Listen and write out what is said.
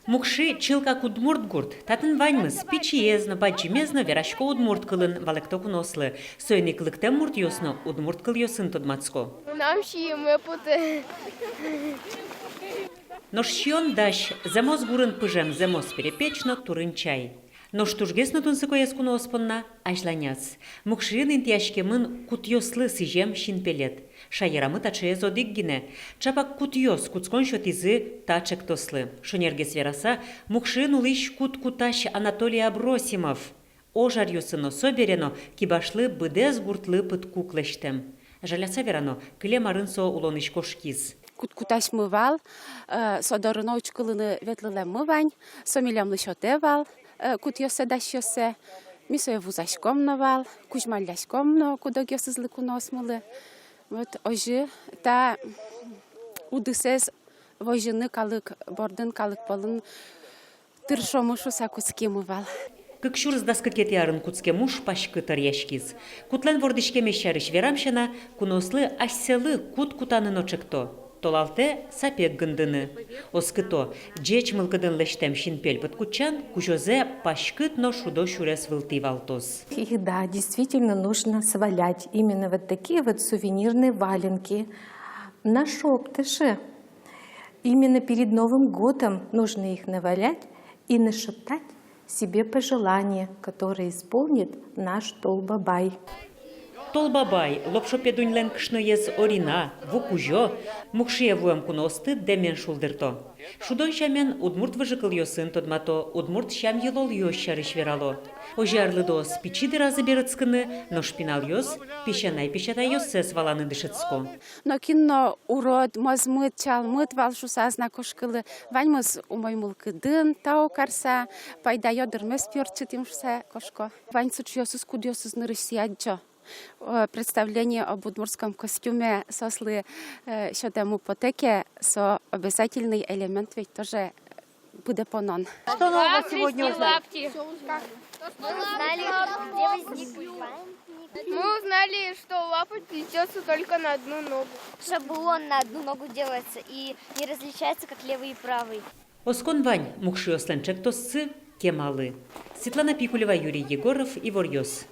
Мукши чилка кудмуртгурт, татын ваньмыз, пичиезно, баджимезно, верашко удмурткылын валектокун ослы. Сойниклыктем мурт йосно, удмурткыл йосын тодмацко. Нам мы путы. Нош щион дащ, земоз гурын пыжем, земоз перепечно, турын чай. Нош тужгесно тунсыко ескуно оспонна, ажланяц. Мукширин интияшкемын кутьослы сижем шинпелет. Шайерамы тачеез одикгине. Чапак кутьос куцкон шотизы тачек тослы. Шонергес вераса Мукширин улыш кут-куташ Анатолий Абросимов. Ожар юсыно соберено, кибашлы быдез гуртлы пыт куклештем. Жаляса верано, кыле марынсо улоныш кошкиз. Кут-куташ мывал, содорыно учкылыны ветлыле мывань, сомилямлы шоте вал, кут-йосе даш-йосе, мисое вузашкомно вал, кужмалляшкомно, кудогёсызлыку осмылы. Вот ожи та удысез вожыны калык, бордын калык болын тыршомышу сакуцке мывал. Кыкшурз даскакет ярын куцке муш пашкы тарьяшкиз. Кутлен вордышке мещарыш верамшана, кунослы асселы кут-кутанын очекто. Толалте сапек гындыны. Оскыто, джеч мылкыдын лештем шинпель подкучан, кужозе пашкыт но шудо шурес вылты валтоз. Их, да, действительно нужно свалять. Именно вот такие вот сувенирные валенки на шоптыше. Именно перед Новым годом нужно их навалять и нашептать себе пожелания, которые исполнит наш Толбабай. Толбабай, лопшопедуньлен кшноез орина, вукужо, мукшие вуем куносты демен шулдырто. Шудон шамен удмурт выжыкыл йосын тодмато, удмурт шам елол йощарыш верало. Ожарлы дос пичиды разы берыцкыны, но шпинал йос, пищанай йоссес валаны дышыцко. Но кино урод, мазмыт, чалмыт, валшуса знакошкылы, ваньмыз умоймулкыдын, тау карса, пайда йодырмес пёрчытым шуса кошко. Ваньцуч йосыз кудьосыз нырысияджо. Представление об удмуртском костюме сослы щодо потеки, со обязательный элемент ведь тоже будет понон. Что нового сегодня узнали? Мы узнали, что лапа плетется только на одну ногу. Шаблон на одну ногу делается и не различается, как левый и правый. Оскон вань, мукши осленчек тосцы, кемалы. Светлана Пикулева, Юрий Егоров, Ивор Йос.